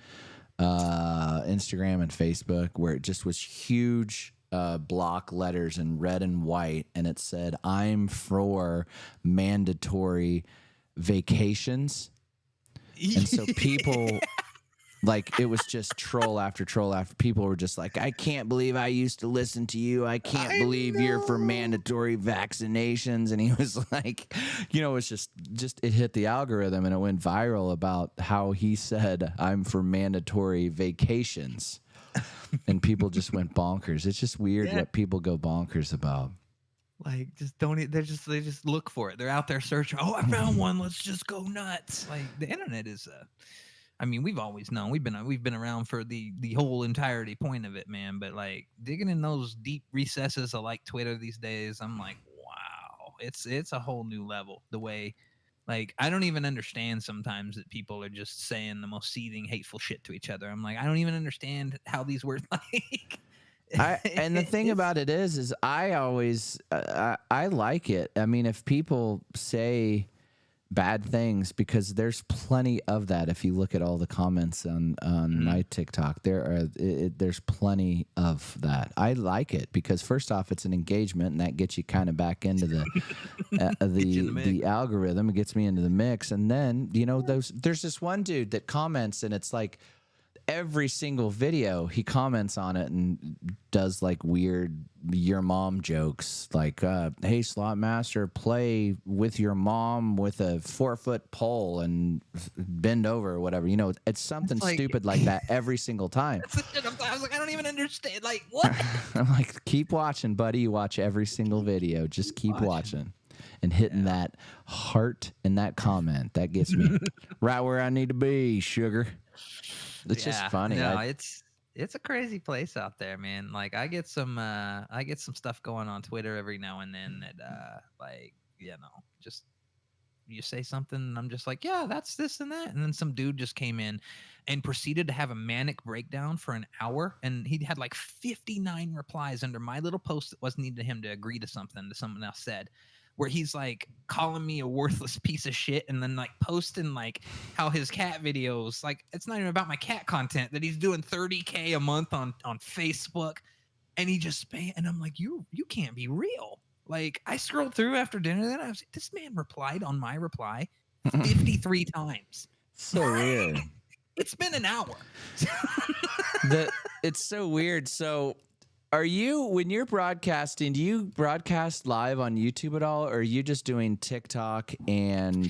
Instagram and Facebook where it just was huge block letters in red and white, and it said, I'm for mandatory vacations. And so people Like it was just troll after troll after. People were just like, I can't believe I used to listen to you. I can't I believe you're for know. mandatory vaccinations. And he was like, you know, it's just it hit the algorithm and it went viral about how he said I'm for mandatory vacations. And people just went bonkers. It's just weird Yeah. what people go bonkers about. Like, just don't. They just look for it. They're out there searching. Oh, I found one. Let's just go nuts. Like the internet is. I mean, we've always known. We've been around for the whole entirety point of it, man. But like digging in those deep recesses of like Twitter these days, I'm like, wow, it's a whole new level. The way, like, I don't even understand sometimes that people are just saying the most seething, hateful shit to each other. I'm like, I don't even understand how these words like. And the thing about it is I always I like it. I mean, if people say bad things, because there's plenty of that. If you look at all the comments on my TikTok, there's plenty of that. I like it because first off, it's an engagement, and that gets you kind of back into the the algorithm. It gets me into the mix, and then you know there's this one dude that comments, and it's like every single video he comments on it and does like weird your mom jokes like hey slot master, play with your mom with a 4-foot pole and bend over or whatever, you know, it's something like, stupid like that every single time. I was like, I don't even understand. Like, what? I'm like, keep watching, buddy. You watch every single video, just keep watching and hitting that heart and that comment. That gets me right where I need to be, sugar. It's just funny. No, it's a crazy place out there, man. Like I get some stuff going on Twitter every now and then that like, you know, just you say something and I'm just like, yeah, that's this and that. And then some dude just came in and proceeded to have a manic breakdown for an hour. And he had like 59 replies under my little post that wasn't needed him to agree to something that someone else said, where he's like calling me a worthless piece of shit and then like posting like how his cat videos, like it's not even about my cat content, that he's doing 30K a month on Facebook. And he just and I'm like, you can't be real. Like I scrolled through after dinner, then I was like, this man replied on my reply 53 times. So weird. It's been an hour. It's so weird. So are you, when you're broadcasting, do you broadcast live on YouTube at all, or are you just doing TikTok and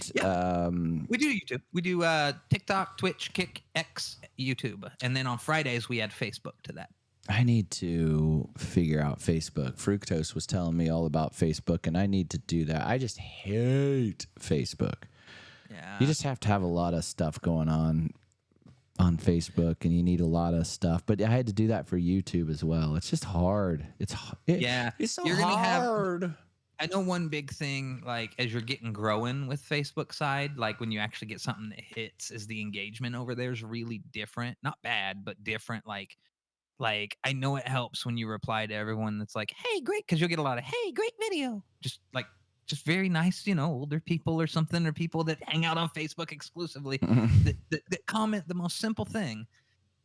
we do YouTube. We do TikTok, Twitch, Kick, X, YouTube. And then on Fridays we add Facebook to that. I need to figure out Facebook. Fructose was telling me all about Facebook, and I need to do that. I just hate Facebook. Yeah. You just have to have a lot of stuff going on Facebook, and you need a lot of stuff. But I had to do that for YouTube as well. It's just hard. It's so You're gonna hard. I know one big thing, like as you're getting growing with Facebook side, like when you actually get something that hits, is the engagement over there is really different. Not bad, but different. Like I know it helps when you reply to everyone that's like, hey, great, because you'll get a lot of, hey, great video. Just very nice, you know, older people or something, or people that hang out on Facebook exclusively that comment the most simple thing.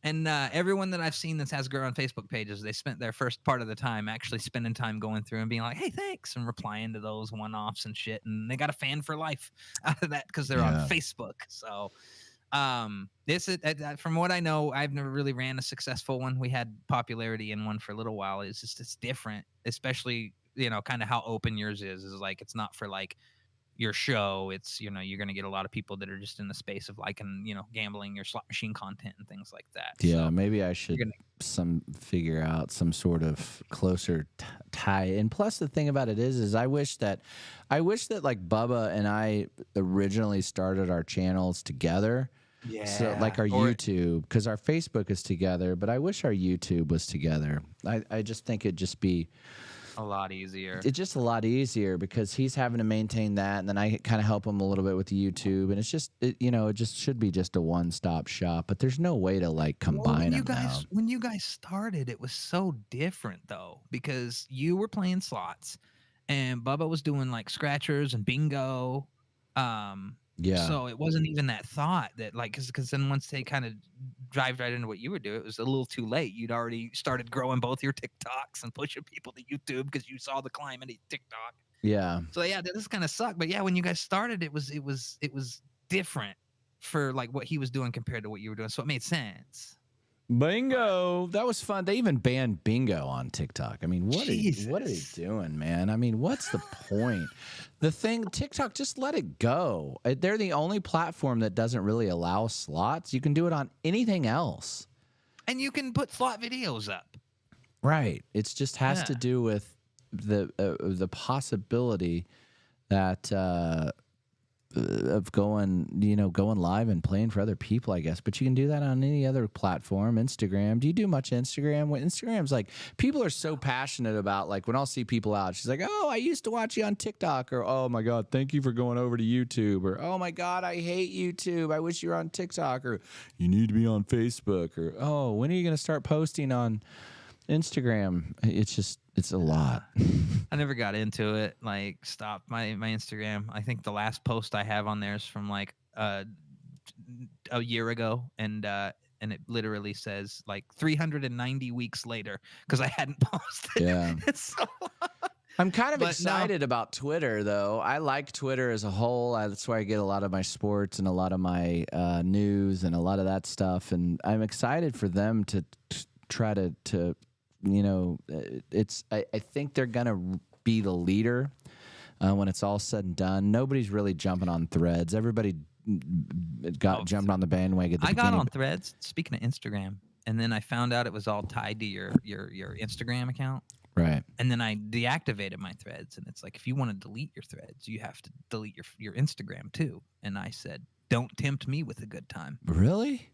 And everyone that I've seen that has grown Facebook pages, they spent their first part of the time actually spending time going through and being like, hey, thanks, and replying to those one-offs and shit. And they got a fan for life out of that because they're on Facebook. So from what I know, I've never really ran a successful one. We had popularity in one for a little while. It's different, especially, you know, kind of how open yours is like, it's not for like your show. It's, you know, you're going to get a lot of people that are just in the space of like, and, you know, gambling, your slot machine content and things like that. Yeah. So maybe I should figure out some sort of closer tie. And plus the thing about it is I wish that like Bubba and I originally started our channels together. Yeah. So like our YouTube, because our Facebook is together, but I wish our YouTube was together. I just think it'd just be a lot easier. It's just a lot easier because he's having to maintain that, and then I kind of help him a little bit with the YouTube, and it's just it just should be just a one-stop shop. But there's no way to like combine them now. When you guys started, it was so different though, because you were playing slots, and Bubba was doing like scratchers and bingo. Yeah. So it wasn't even that thought that like, because then once they kind of dived right into what you were doing, it was a little too late. You'd already started growing both your TikToks and pushing people to YouTube because you saw the climate of TikTok. Yeah. So yeah, this kind of sucked. But yeah, when you guys started, it was different. for like what he was doing compared to what you were doing. So it made sense. Bingo. That was fun. They even banned bingo on TikTok. I mean, what are they doing, man? I mean, what's the point? The thing, TikTok, just let it go. They're the only platform that doesn't really allow slots. You can do it on anything else. And you can put slot videos up. Right. It just has to do with the possibility that of going live and playing for other people, I guess. But you can do that on any other platform. Instagram. Do you do much Instagram? Instagram's like, people are so passionate about, like, when I'll see people out, she's like, oh, I used to watch you on TikTok, or oh my God, thank you for going over to YouTube, or oh my God, I hate YouTube, I wish you were on TikTok, or you need to be on Facebook, or oh, when are you gonna start posting on Instagram? It's a lot. I never got into it. Like, stopped my Instagram. I think the last post I have on there is from like a year ago, and it literally says like 390 weeks later because I hadn't posted. Yeah. So, I'm kind of excited about Twitter, though. I like Twitter as a whole. That's where I get a lot of my sports and a lot of my news and a lot of that stuff. And I'm excited for them to try to I think they're gonna be the leader when it's all said and done. Nobody's really jumping on Threads. Everybody jumped on the bandwagon. I got on Threads. Speaking of Instagram, and then I found out it was all tied to your Instagram account. Right. And then I deactivated my Threads, and it's like, if you want to delete your Threads, you have to delete your Instagram too. And I said, don't tempt me with a good time. Really?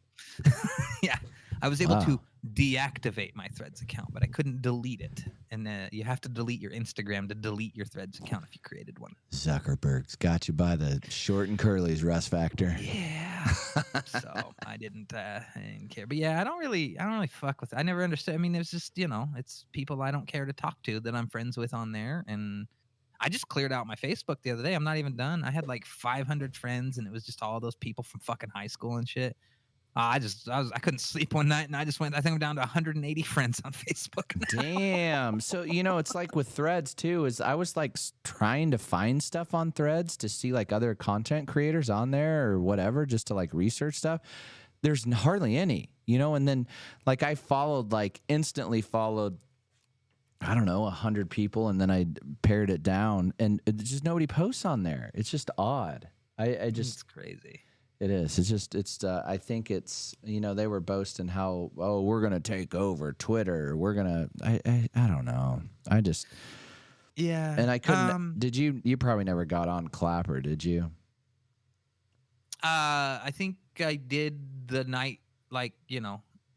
Yeah. I was able to deactivate my Threads account, but I couldn't delete it. And you have to delete your Instagram to delete your Threads account if you created one. Zuckerberg's got you by the short and curlies, Russ Factor. Yeah. So I didn't care. But yeah, I don't really fuck with it. I never understood. I mean, it's just, it's people I don't care to talk to that I'm friends with on there. And I just cleared out my Facebook the other day. I'm not even done. I had like 500 friends, and it was just all those people from fucking high school and shit. I couldn't sleep one night, and I think I'm down to 180 friends on Facebook now. Damn. So, it's like with Threads too, is I was like trying to find stuff on Threads to see like other content creators on there or whatever, just to like research stuff. There's hardly any, and then like I instantly followed, I don't know, 100 people, and then I pared it down, and just nobody posts on there. It's just odd. It's crazy. It is. I think it's, they were boasting how, we're going to take over Twitter. We're going to, I don't know. Yeah. And I couldn't, you probably never got on Clapper, did you? I think I did the night, like,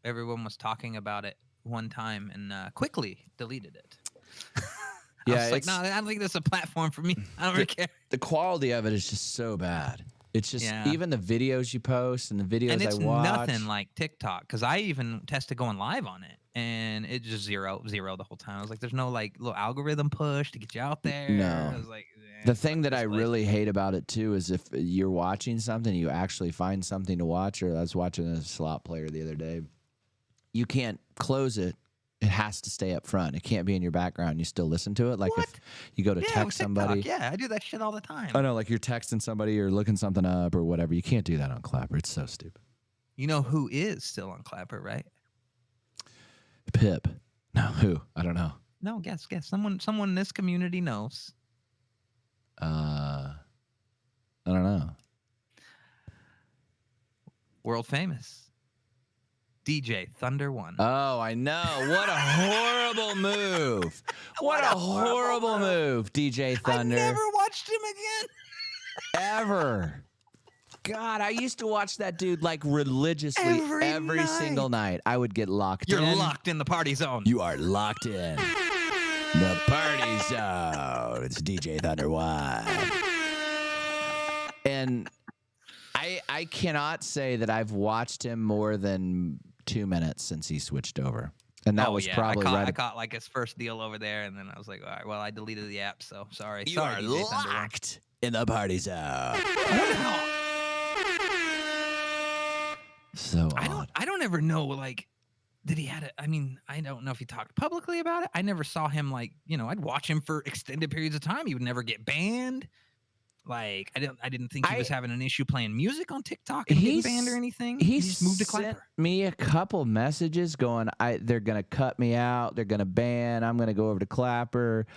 everyone was talking about it one time, and quickly deleted it. Yeah. I was like, no, I don't think this is a platform for me. I don't really care. The quality of it is just so bad. It's just even the videos you post and the videos and it's I watch. Nothing like TikTok, because I even tested going live on it, and it just zero the whole time. I was like, there's no like little algorithm push to get you out there. No. I was like, the thing that I really hate about it too is if you're watching something, you actually find something to watch. Or I was watching a slot player the other day. You can't close it. It has to stay up front. It can't be in your background. You still listen to it. Like if you go to text somebody. Yeah, I do that shit all the time. I know, like you're texting somebody or looking something up or whatever. You can't do that on Clapper. It's so stupid. You know who is still on Clapper, right? Pip. No, who? I don't know. No, guess. Someone in this community knows. I don't know. World famous. DJ Thunder One. Oh, I know. What a horrible move. What a horrible move, DJ Thunder. I never watched him again. Ever. God, I used to watch that dude like religiously every single night. I would get locked in. You're locked in the party zone. You are locked in. The party zone. It's DJ Thunder One. And I cannot say that I've watched him more than 2 minutes since he switched over. And that was probably I caught like his first deal over there, and then I was like, all right, well, I deleted the app, so sorry. You are locked in the party zone. So I don't ever know, like, did he had it? I mean, I don't know if he talked publicly about it. I never saw him like, I'd watch him for extended periods of time. He would never get banned. Like I didn't think he was having an issue playing music on TikTok and getting banned or anything. He just moved to sent Clapper. me a couple messages going, they're gonna cut me out, they're gonna ban, I'm gonna go over to Clapper,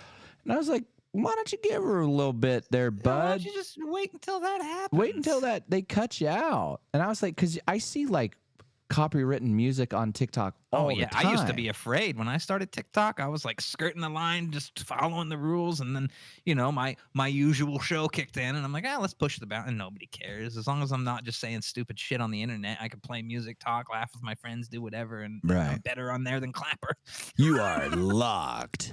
and I was like, why don't you give her a little bit there, bud? Why don't you just wait until that happens? Wait until they cut you out. And I was like, because I see like copywritten music on TikTok all the time. I used to be afraid when I started TikTok. I was like skirting the line, just following the rules, and then my usual show kicked in, and I'm like, let's push the boundary. And nobody cares as long as I'm not just saying stupid shit on the internet. I can play music, talk, laugh with my friends, do whatever, and I'm better on there than Clapper. You are locked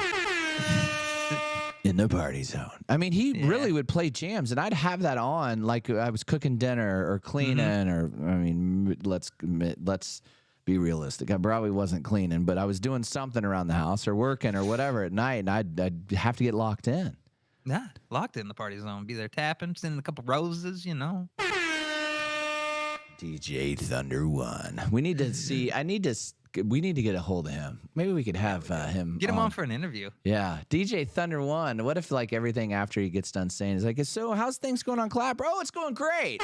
in the party zone. I mean, he really would play jams, and I'd have that on like I was cooking dinner or cleaning, or I mean, let's be realistic. I probably wasn't cleaning, but I was doing something around the house or working or whatever at night, and I'd have to get locked in. Yeah, locked in the party zone. Be there tapping, sending a couple roses, DJ Thunder One. We need to see. We need to get a hold of him. Maybe we could have him. Get him on for an interview. Yeah, DJ Thunder One. What if like everything after he gets done saying is like, so how's things going on Clapper? Oh, it's going great.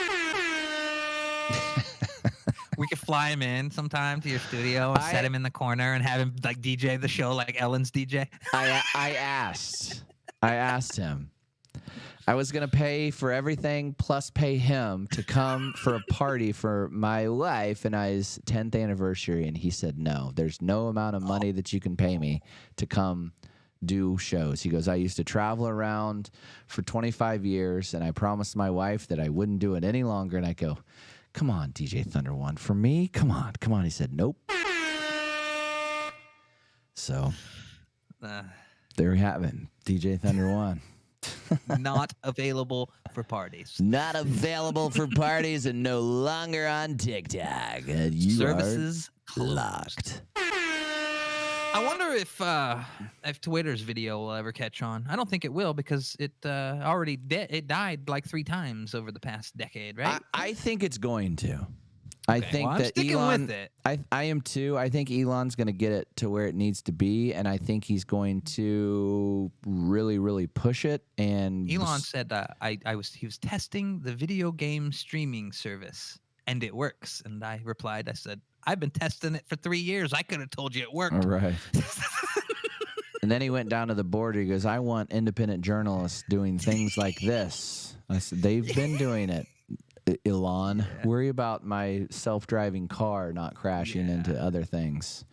We could fly him in sometime to your studio and set him in the corner and have him like DJ the show like Ellen's DJ. I asked him. I was going to pay for everything plus pay him to come for a party for my wife and I's 10th anniversary. And he said, no, there's no amount of money that you can pay me to come do shows. He goes, I used to travel around for 25 years and I promised my wife that I wouldn't do it any longer. And I go, come on, DJ Thunder One. For me, come on. He said, nope. So there we have it. DJ Thunder One. Not available for parties. Not available for parties and no longer on TikTok. You Services are locked. I wonder if Twitter's video will ever catch on. I don't think it will because it already it died like 3 times over the past decade, right? I think it's going to. Okay, I think I'm that sticking Elon. with it. I am too. I think Elon's going to get it to where it needs to be, and I think he's going to really, really push it. And Elon said he was testing the video game streaming service, and it works. And I replied, I said, I've been testing it for 3 years. I could have told you it worked. All right. And then he went down to the border. He goes, I want independent journalists doing things like this. I said, they've been doing it. Elon, worry about my self-driving car not crashing into other things.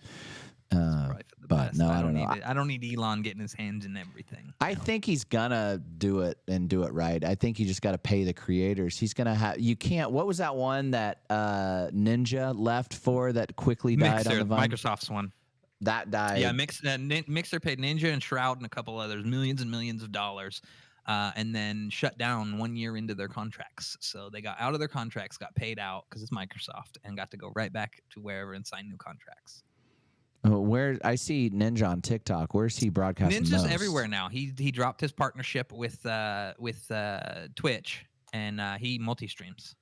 But no, I don't know. I don't need Elon getting his hands in everything. I think he's gonna do it and do it right. I think you just got to pay the creators. He's gonna have. You can't. What was that one that Ninja left for that quickly died on the Vine? Microsoft's one. That died. Yeah, Mixer paid Ninja and Shroud and a couple others millions and millions of dollars. And then shut down 1 year into their contracts. So they got out of their contracts, got paid out because it's Microsoft, and got to go right back to wherever and sign new contracts. Where I see Ninja on TikTok, where's he broadcasting? Ninja's most? Everywhere now. He dropped his partnership with Twitch, and he multi-streams.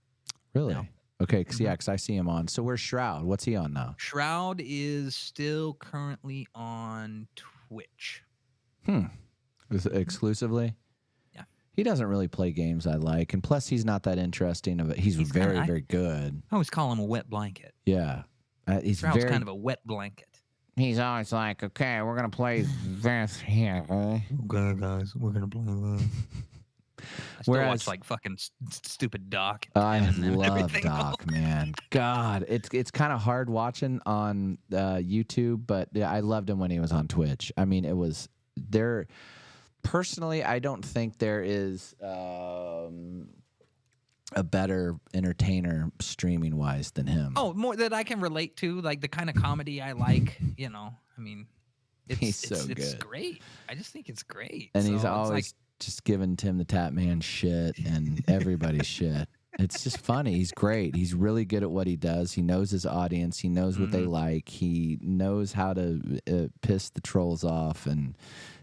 Really? now. Okay, because I see him on. So where's Shroud? What's he on now? Shroud is still currently on Twitch. Is it exclusively? He doesn't really play games I like, and plus he's not that interesting. He's very, very good. I always call him a wet blanket. Yeah, he's Shroud's kind of a wet blanket. He's always like, okay, we're going to play this here. Okay, guys, we're going to play that. I still watch like fucking stupid Doc. I love Doc, man. God, it's kind of hard watching on YouTube, but I loved him when he was on Twitch. I mean, it was there. Personally, I don't think there is a better entertainer streaming wise than him. Oh, more that I can relate to, like the kind of comedy I like. I mean, it's great. I just think it's great. And he's always just giving Tim the Tap Man shit and everybody's shit. It's just funny. He's great. He's really good at what he does. He knows his audience. He knows what they like. He knows how to piss the trolls off, and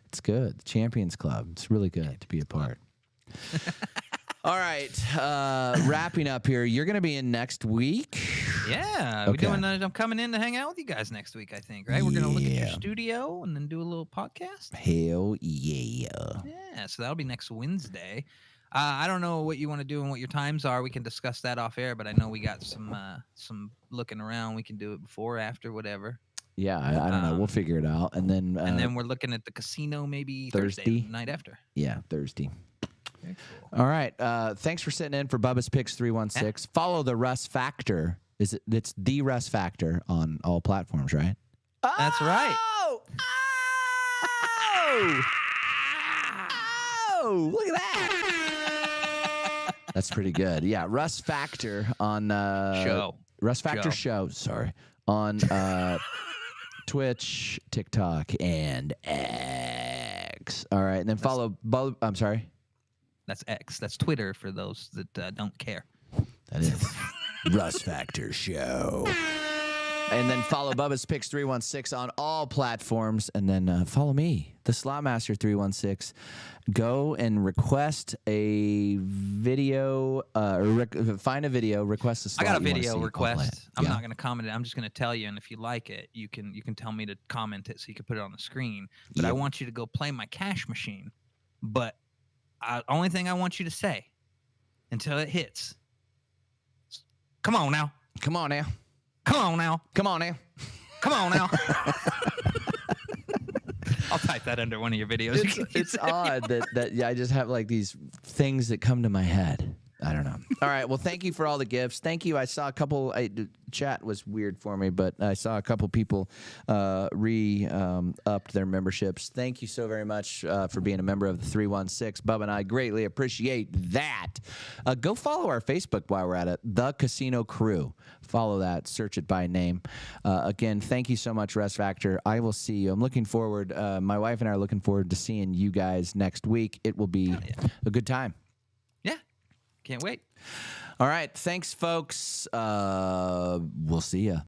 it's good. The Champions Club. It's really good to be a part. All right. Wrapping up here. You're going to be in next week. Yeah. Okay. I'm coming in to hang out with you guys next week, I think, right? We're going to look at your studio and then do a little podcast. Hell yeah. Yeah. So that'll be next Wednesday. I don't know what you want to do and what your times are. We can discuss that off air, but I know we got some looking around. We can do it before, after, whatever. Yeah, I don't know. We'll figure it out. And then we're looking at the casino maybe Thursday? the night after. yeah, Thursday. Very cool. All right. Thanks for sitting in for Bubba's Picks 316. Follow the Russ Factor. It's the Russ Factor on all platforms, right? That's right. Oh, look at that. That's pretty good. Yeah, Russ Factor on Russ Factor Show, sorry. On Twitch, TikTok, and X. All right, and then follow I'm sorry. That's X. That's Twitter for those that don't care. That is Russ Factor Show. And then follow Bubba's Picks 316 on all platforms. And then follow me, the Slotmaster 316. Go and request a video, find a video, request a slot. I got a you wanna video see. request. I'm Yeah. not going to comment it. I'm just going to tell you, and if you like it, you can tell me to comment it so you can put it on the screen. But I Yep. want you to go play my cash machine. But only thing I want you to say until it hits. Come on now. Come on now. Come on now. Come on now. Come on now. I'll type that under one of your videos. It's odd that yeah, I just have like these things that come to my head. I don't know. All right. Well, thank you for all the gifts. Thank you. I saw a couple. Chat was weird for me, but I saw a couple people upped their memberships. Thank you so very much for being a member of the 316. Bubba and I greatly appreciate that. Go follow our Facebook while we're at it. The Casino Crew. Follow that. Search it by name. Again, thank you so much, Russ Factor. I will see you. I'm looking forward. My wife and I are looking forward to seeing you guys next week. It will be a good time. Yeah. Can't wait. All right. Thanks, folks. We'll see ya.